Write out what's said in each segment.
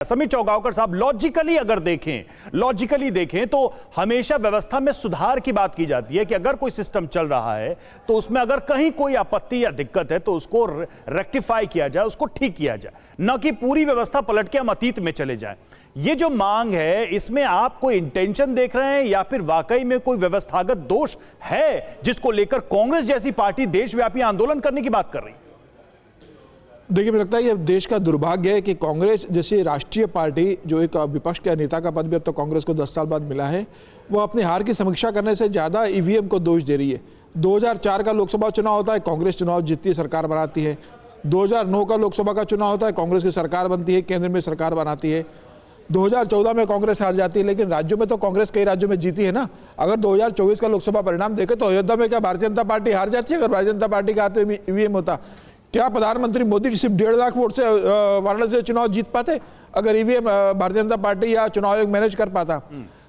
समीर चौगावकर साहब, लॉजिकली देखें तो हमेशा व्यवस्था में सुधार की बात की जाती है कि अगर कोई सिस्टम चल रहा है तो उसमें अगर कहीं कोई आपत्ति या दिक्कत है तो उसको रेक्टिफाई किया जाए, उसको ठीक किया जाए, न कि पूरी व्यवस्था पलट के हम अतीत में चले जाएं। ये जो मांग है, इसमें आप कोई इंटेंशन देख रहे हैं या फिर वाकई में कोई व्यवस्थागत दोष है जिसको लेकर कांग्रेस जैसी पार्टी देशव्यापी आंदोलन करने की बात कर रही है? देखिए, मुझे लगता है ये देश का दुर्भाग्य है कि कांग्रेस जैसी राष्ट्रीय पार्टी, जो एक विपक्ष के नेता का पद भी अब तो कांग्रेस को 10 साल बाद मिला है, वो अपनी हार की समीक्षा करने से ज़्यादा ईवीएम को दोष दे रही है। 2004 का लोकसभा चुनाव होता है, कांग्रेस चुनाव जीतती है, सरकार बनाती है। 2009 का लोकसभा का चुनाव होता है, कांग्रेस की सरकार बनती है, केंद्र में सरकार बनाती है। 2014 में कांग्रेस हार जाती है, लेकिन राज्यों में तो कांग्रेस कई राज्यों में जीती है ना। अगर 2024 का लोकसभा परिणाम देखें तो अयोध्या में क्या भारतीय जनता पार्टी हार जाती है? अगर भारतीय जनता पार्टी का हाथ में ईवीएम होता, क्या प्रधानमंत्री मोदी सिर्फ 1.5 लाख वोट से वाराणसी से चुनाव जीत पाते अगर ईवीएम भारतीय जनता पार्टी या चुनाव आयोग मैनेज कर पाता?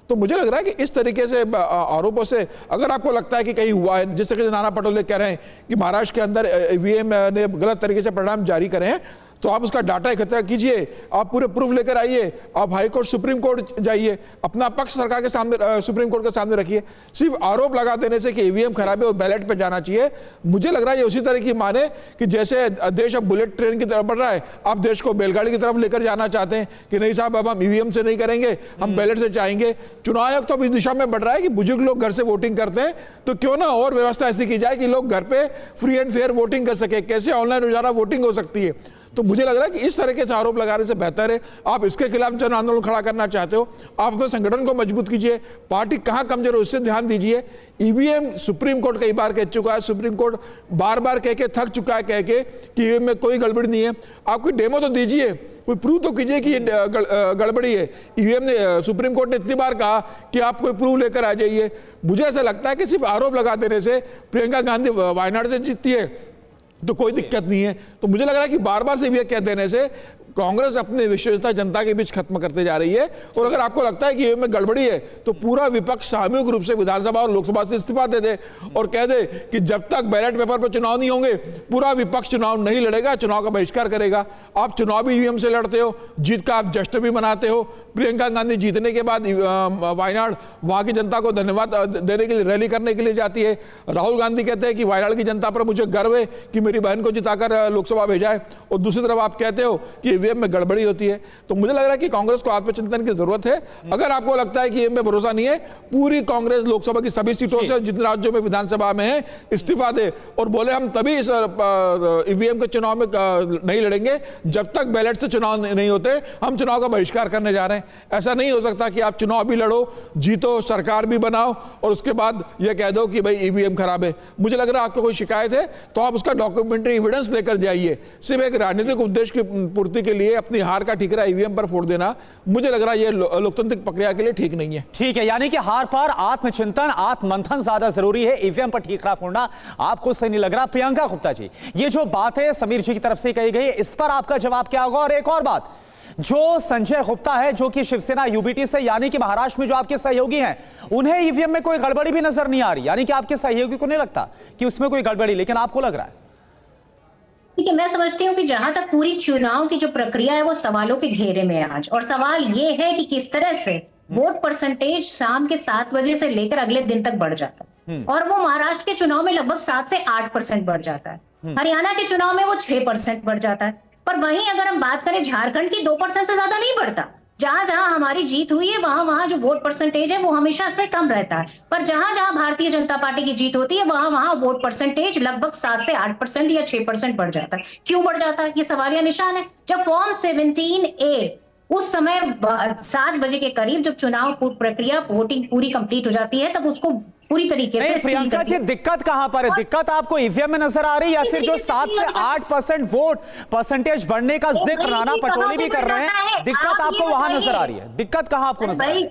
तो मुझे लग रहा है कि इस तरीके से आरोपों से, अगर आपको लगता है कि कहीं हुआ है, जिससे कि नाना पटोले कह रहे हैं कि महाराष्ट्र के अंदर ईवीएम ने गलत तरीके से परिणाम जारी करे हैं, तो आप उसका डाटा एकत्र कीजिए, आप पूरे प्रूफ लेकर आइए, आप हाई कोर्ट सुप्रीम कोर्ट जाइए, अपना पक्ष सरकार के सामने सुप्रीम कोर्ट के सामने रखिए। सिर्फ आरोप लगा देने से कि ईवीएम खराब है और बैलेट पे जाना चाहिए, मुझे लग रहा है ये उसी तरह की माने कि जैसे देश अब बुलेट ट्रेन की तरफ बढ़ रहा है, आप देश को बैलगाड़ी की तरफ लेकर जाना चाहते हैं कि नहीं साहब, अब हम ईवीएम से नहीं करेंगे, हम बैलेट से चाहेंगे। चुनाव आयोग तो अब इस दिशा में बढ़ रहा है कि बुजुर्ग लोग घर से वोटिंग करते हैं, तो क्यों ना और व्यवस्था ऐसी की जाए कि लोग घर पे फ्री एंड फेयर वोटिंग कर सके। कैसे ऑनलाइन रोजाना वोटिंग हो सकती है? तो मुझे लग रहा है कि इस तरीके से आरोप लगाने से बेहतर है, आप इसके खिलाफ जन आंदोलन खड़ा करना चाहते हो, आप अपने संगठन को मजबूत कीजिए, पार्टी कहां कमजोर है उससे ध्यान दीजिए। ईवीएम सुप्रीम कोर्ट कई बार कह चुका है, सुप्रीम कोर्ट बार बार कह के थक चुका है, कह के कि ईवीएम में कोई गड़बड़ी नहीं है। आप कोई डेमो तो दीजिए, कोई प्रूव तो कीजिए कि ये गड़बड़ी है। ईवीएम ने, सुप्रीम कोर्ट ने इतनी बार कहा कि आप कोई प्रूव लेकर आ जाइए। मुझे ऐसा लगता है कि सिर्फ आरोप लगा देने से, प्रियंका गांधी वायनाड से जीतती है तो कोई दिक्कत नहीं है, तो मुझे लग रहा है कि बार बार से ये कह देने से कांग्रेस अपनी विश्वसनीयता जनता के बीच खत्म करते जा रही है। और अगर आपको लगता है कि ये में गड़बड़ी है तो पूरा विपक्ष सामूहिक रूप से विधानसभा और लोकसभा से इस्तीफा दे दे और कह दे कि जब तक बैलेट पेपर पर चुनाव नहीं होंगे पूरा विपक्ष चुनाव नहीं लड़ेगा, चुनाव का बहिष्कार करेगा। आप चुनाव भी ईवीएम से लड़ते हो, जीत का आप जश्न भी मनाते हो। प्रियंका गांधी जीतने के बाद वायनाड वहां की जनता को धन्यवाद देने के लिए रैली करने के लिए जाती है। राहुल गांधी कहते हैं कि वायनाड की जनता पर मुझे गर्व है कि मेरी बहन को जिताकर लोकसभा भेजा है, और दूसरी तरफ आप कहते हो कि ईवीएम में गड़बड़ी होती है। तो मुझे लग रहा है कि कांग्रेस को आत्मचिंतन की जरूरत है। अगर आपको लगता है कि ईवीएम में भरोसा नहीं है, पूरी कांग्रेस लोकसभा की सभी सीटों से, जितने राज्यों में विधानसभा में है, इस्तीफा दे और बोले हम तभी इस ईवीएम के चुनाव में नहीं लड़ेंगे जब तक बैलेट से चुनाव नहीं होते, हम चुनाव का बहिष्कार करने जा रहे हैं। ऐसा नहीं हो सकता कि आप चुनाव भी लड़ो, जीतो, सरकार भी बनाओ और उसके बाद यह कह दो कि भाई ईवीएम खराब है। मुझे लग रहा है आपको कोई शिकायत है तो आप उसका डॉक्यूमेंट्री एविडेंस लेकर जाइए। सिर्फ एक राजनीतिक उद्देश्य की पूर्ति के लिए अपनी हार का ठिकरा ईवीएम पर फोड़ देना, मुझे लग रहा है ये लोकतांत्रिक प्रक्रिया के लिए ठीक नहीं है। ठीक है, यानी कि हार पर आत्मचिंतन, आत्ममंथन ज्यादा जरूरी है, ईवीएम पर ठीकरा फोड़ना आपको सही नहीं लग रहा। प्रियंका गुप्ता जी, ये जो बात है समीर जी की तरफ से कही गई, इस पर आपका जवाब क्या होगा? और एक और बात, जो संजय गुप्ता है जो कि शिवसेना यूबीटी से, यानी कि महाराष्ट्र में जो आपके सहयोगी हैं, उन्हें ईवीएम में कोई गड़बड़ी भी नजर नहीं आ रही, यानी कि आपके सहयोगी को नहीं लगता कि उसमें कोई गड़बड़ी, लेकिन आपको लग रहा है? ठीक है, मैं समझती हूँ कि जहां तक पूरी चुनाव की जो प्रक्रिया है वो सवालों के घेरे में है आज, और सवाल ये है कि किस तरह से वोट परसेंटेज शाम के 7 बजे से लेकर अगले दिन तक बढ़ जाता है, और वो महाराष्ट्र के चुनाव में लगभग 7 से 8% बढ़ जाता है। हरियाणा के चुनाव में वो 6% बढ़ जाता है। पर वहीं अगर हम बात करें झारखंड की, 2% से ज्यादा नहीं बढ़ता। जहां जहां हमारी जीत हुई है वहां वहां जो वोट परसेंटेज है वो हमेशा से कम रहता है, पर जहां जहां भारतीय जनता पार्टी की जीत होती है वहां वहां वोट परसेंटेज लगभग 7 से 8% या 6% बढ़ जाता है। क्यों बढ़ जाता है, ये सवालिया निशान है। जब फॉर्म 17A उस समय 7 बजे के करीब जब चुनाव प्रक्रिया वोटिंग पूरी कंप्लीट हो जाती है, तब उसको पूरी तरीके से प्रियंका जी, दिक्कत कहां पर है? दिक्कत आपको ईवीएम में नजर आ रही है या फिर जो 7 से 8% वोट परसेंटेज बढ़ने का जिक्र नाना पटोले भी कर रहे हैं, दिक्कत आपको वहां नजर आ रही है? दिक्कत कहां आपको नजर आ रही है?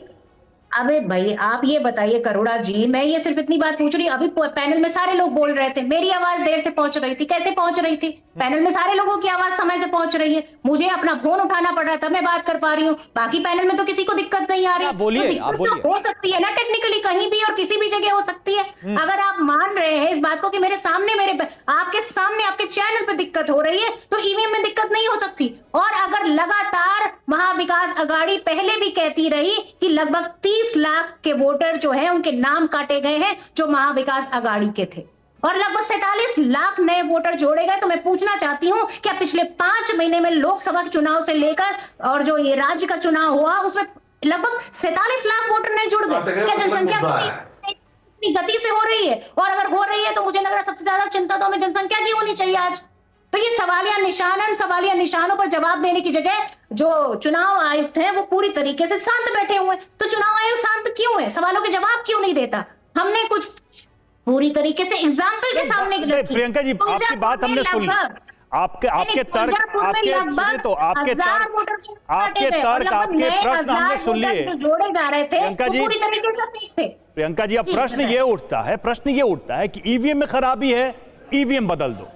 अबे भाई आप ये बताइए करुणा जी, मैं ये सिर्फ इतनी बात पूछ रही हूँ। अभी पैनल में सारे लोग बोल रहे थे, मेरी आवाज देर से पहुंच रही थी, कैसे पहुंच रही थी? पैनल में सारे लोगों की आवाज समय से पहुंच रही है, मुझे अपना फोन उठाना पड़ रहा था, मैं बात कर पा रही हूँ, बाकी पैनल में तो किसी को दिक्कत नहीं आ रही। आप बोलिए, तो दिक्कत आप बोलिए। तो हो सकती है ना टेक्निकली, कहीं भी और किसी भी जगह हो सकती है। अगर आप मान रहे हैं इस बात को कि मेरे सामने आपके सामने आपके चैनल पे दिक्कत हो रही है, तो ईवीएम में दिक्कत नहीं हो सकती। और अगर लगातार महाविकास अघाड़ी पहले भी कहती रही कि लगभग 30 लाख के वोटर जो है उनके नाम काटे गए हैं जो महाविकास अघाड़ी के थे, और लगभग 47 लाख नए वोटर जोड़े गए, तो मैं पूछना चाहती हूं क्या पिछले 5 महीने में लोकसभा चुनाव से लेकर और जो ये राज्य का चुनाव हुआ उसमें लगभग 47 लाख वोटर नए जुड़ गए? क्या जनसंख्या इतनी गति से हो रही है? और अगर हो रही है तो मुझे लग रहा है सबसे ज्यादा चिंता तो हमें जनसंख्या की होनी चाहिए आज। तो ये सवालिया निशानों पर जवाब देने की जगह जो चुनाव आयुक्त हैं वो पूरी तरीके से शांत बैठे हुए हैं। तो चुनाव आयोग शांत क्यों है? सवालों के जवाब क्यों नहीं देता? हमने कुछ पूरी तरीके से एग्जाम्पल के सामने रखी। प्रियंका जी, आपकी बात हमने सुन ली। आपके तर्क, सुनिए तो आपके तर्क, आपके प्रश्न हमने सुन लिए। जोड़े जा रहे थे प्रियंका जी, पूरी तरीके से ठीक थे। प्रियंका जी, अब प्रश्न ये उठता है कि ईवीएम में खराबी है, ईवीएम बदल दो।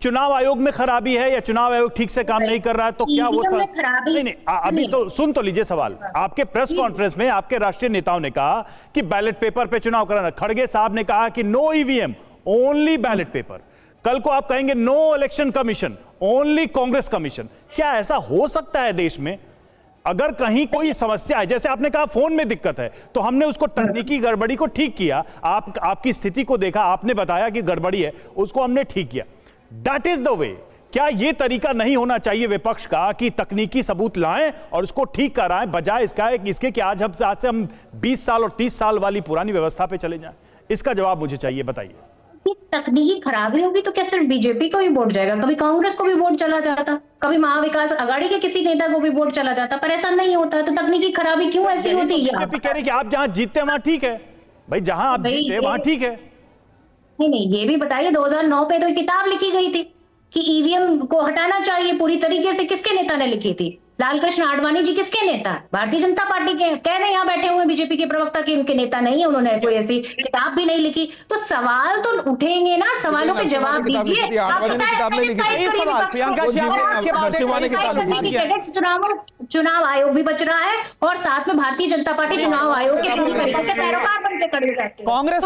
चुनाव आयोग में खराबी है या चुनाव आयोग ठीक से काम नहीं कर रहा है, तो क्या वो नहीं, अभी तो सुन तो लीजिए सवाल। आपके प्रेस कॉन्फ्रेंस में आपके राष्ट्रीय नेताओं ने कहा कि बैलेट पेपर पे चुनाव कराना। खड़गे साहब ने कहा कि no EVM, only ballot paper. कल को आप कहेंगे no election commission, only Congress commission. क्या ऐसा हो सकता है देश में? अगर कहीं कोई समस्या है, जैसे आपने कहा फोन में दिक्कत है, तो हमने उसको तकनीकी गड़बड़ी को ठीक किया। आपकी स्थिति को देखा, आपने बताया कि गड़बड़ी है, उसको हमने ठीक किया। That is the way. क्या यह तरीका नहीं होना चाहिए विपक्ष का कि तकनीकी सबूत लाएं और उसको ठीक कराएं, बजाय इसके कि आज से हम 20 साल और 30 साल वाली पुरानी व्यवस्था पे चले जाएं? इसका जवाब मुझे चाहिए, बताइए। तकनीकी खराबी होगी तो क्या सिर्फ बीजेपी को भी वोट जाएगा? कभी कांग्रेस को भी वोट चला जाता, कभी महाविकास अघाड़ी के किसी नेता को भी वोट चला जाता, पर ऐसा नहीं होता। तो तकनीकी खराबी क्यों ऐसी होती है? बीजेपी कह रही कि आप जहां जीतते वहां ठीक है भाई, जहां आप जीते वहां ठीक है। नहीं, ये भी बताइए 2009 पे तो एक किताब लिखी गई थी कि ईवीएम को हटाना चाहिए पूरी तरीके से। किसके नेता ने लिखी थी? लालकृष्ण आडवाणी जी किसके नेता? भारतीय जनता पार्टी के। कह रहे यहाँ बैठे हुए बीजेपी के प्रवक्ता कि उनके नेता नहीं है, उन्होंने कोई ऐसी किताब भी नहीं लिखी। तो सवाल तो उठेंगे ना, सवालों के जवाब दीजिए। चुनाव आयोग भी बच रहा है और साथ में भारतीय जनता पार्टी चुनाव आयोग के पूरी तरीके से पैरोकार बनकर खड़ी रहती है। कांग्रेस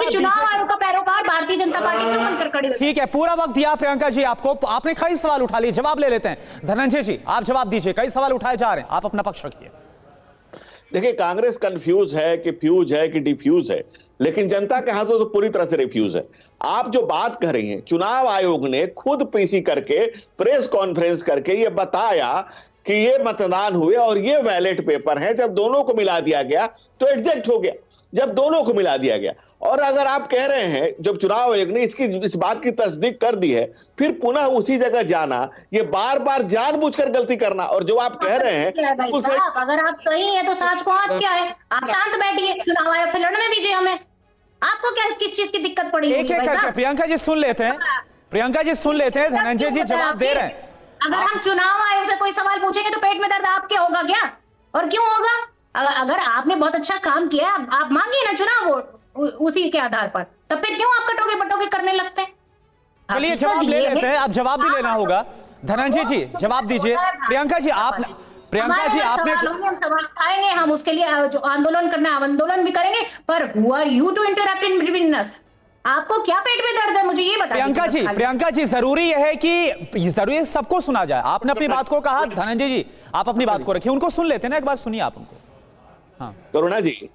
चुनाव आयोग का पैरोकार भारतीय जनता पार्टी क्यों बनकर खड़ी रहती है? ठीक है, पूरा वक्त दिया प्रियंका जी आपको। आपने कई सवाल उठा लिए, जवाब ले लेते हैं। धनंजय जी, आप जवाब दीजिए। कई सवाल उठाए जा रहे हैं, आप अपना पक्ष रखिए। देखिए, कांग्रेस कंफ्यूज है कि फ्यूज है कि डिफ्यूज है, लेकिन जनता के हाथों तो पूरी तरह से रिफ्यूज है। आप जो बात कर रही हैं, चुनाव आयोग ने खुद पीसी करके प्रेस कॉन्फ्रेंस करके ये बताया कि ये मतदान हुए और ये बैलेट पेपर है। जब दोनों को मिला दिया गया तो एडजस्ट हो गया, जब दोनों को मिला दिया गया। और अगर आप कह रहे हैं जब चुनाव आयोग ने इस बात की तस्दीक कर दी है, फिर पुनः उसी जगह जाना, ये बार बार जानबूझकर गलती करना। और जो आप कह रहे हैं अगर आप सही है तो साच को आज क्या है? आप शांत बैठिए, चुनाव आयोग से लड़ने दीजिए हमें। आपको क्या किस चीज की दिक्कत पड़ी? एक एक करके प्रियंका जी सुन लेते हैं। प्रियंका जी सुन लेते हैं, धनंजय जी जवाब दे रहे हैं। अगर हम चुनाव आयोग से कोई सवाल पूछेंगे तो पेट में दर्द आपके होगा क्या? और क्यों होगा? अगर आपने बहुत अच्छा काम किया, आप मांगिए ना चुनाव वोट उसी के आधार पर, तब फिर क्यों आप कटोगे बटोगे करने लगते हैं? चलिए जवाब ले लेते हैं। अब जवाब भी लेना होगा। धनंजय जी जवाब दीजिए। प्रियंका जी आपने हम सवाल उठाएंगे, हम उसके लिए जो आंदोलन करना है आंदोलन भी करेंगे, पर who are you to interrupt in between us? आपको क्या पेट में दर्द है, मुझे ये बताइए। प्रियंका जी जरूरी है कि जरूरी सबको सुना जाए। आपने अपनी बात को कहा, धनंजय जी आप अपनी बात को रखिए, उनको सुन लेते हैं ना, एक बार सुनिए आप उनको। हाँ। करुणा जी,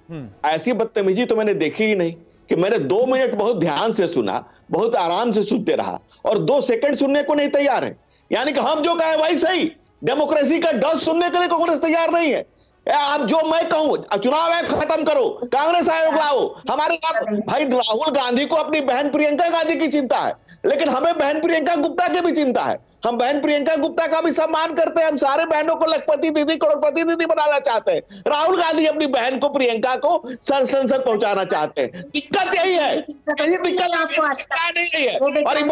ऐसी बदतमीजी तो मैंने देखी ही नहीं कि मैंने 2 मिनट बहुत ध्यान से सुना, बहुत आराम से सुनते रहा और 2 सेकंड सुनने को नहीं तैयार है। यानी कि हम जो कहे वही सही। डेमोक्रेसी का डर सुनने के लिए कांग्रेस तैयार नहीं है। आप जो मैं कहूं, चुनाव आयोग खत्म करो, कांग्रेस आयोग लाओ। हमारे भाई राहुल गांधी को अपनी बहन प्रियंका गांधी की चिंता है। लेकिन हमें बहन प्रियंका गुप्ता की भी चिंता है। हम बहन प्रियंका गुप्ता का भी सम्मान करते हैं। हम सारे बहनों को लखपति दीदी, करोड़पति दीदी बनाना चाहते हैं। राहुल गांधी अपनी बहन को, प्रियंका को संसद पहुंचाना चाहते हैं। दिक्कत यही है, यही दिक्कत नहीं है। और एक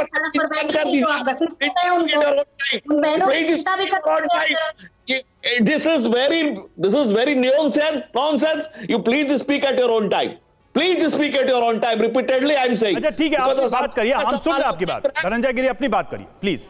This is very nonsense. You please speak at your own time. Please speak at your own time. Repeatedly I am saying. अच्छा ठीक है, आप बात करिए, हम सुन रहे हैं आपकी बात। धनंजय गिरी अपनी बात करिए प्लीज।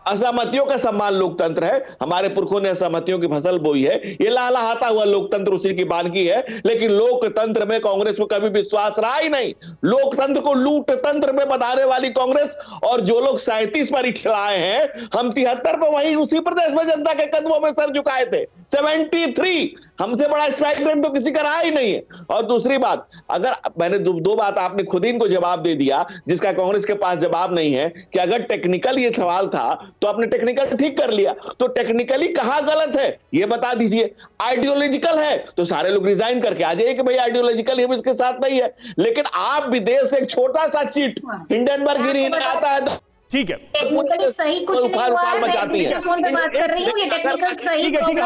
असहमतियों का सम्मान लोकतंत्र है। हमारे पुरखों ने असहमतियों की फसल बोई है। ये लहलहाता हुआ लोकतंत्र उसी की बानगी है। लेकिन लोकतंत्र में कांग्रेस को कभी विश्वास रहा ही नहीं। लोकतंत्र को लूट तंत्र में बधाने वाली कांग्रेस, और जो लोग 37 पर खिलाए हैं, हम 73 पर वहीं उसी प्रदेश में जनता के कदमों में सर झुकाए थे। 73 हमसे बड़ा स्ट्राइक रेट तो किसी का रहा ही नहीं है। और दूसरी बात, अगर मैंने दो बात आपने खुद ही इनको जवाब दे दिया जिसका कांग्रेस के पास जवाब नहीं है, कि अगर टेक्निकल ये सवाल था तो आपने टेक्निकल ठीक कर लिया, तो टेक्निकली कहां गलत है ये बता दीजिए। आइडियोलॉजिकल है तो सारे लोग रिजाइन करके आ जाइए कि भाई आइडियोलॉजिकल हम इसके साथ नहीं है। लेकिन आप विदेश से एक छोटा सा चीट हिंडनबर्ग गिरी आता है तो ठीक है, टेक्निकली सही कुछ नहीं हुआ है। मैं फोन पे बात कर रही हूँ, ये टेक्निकल सही ठीक है।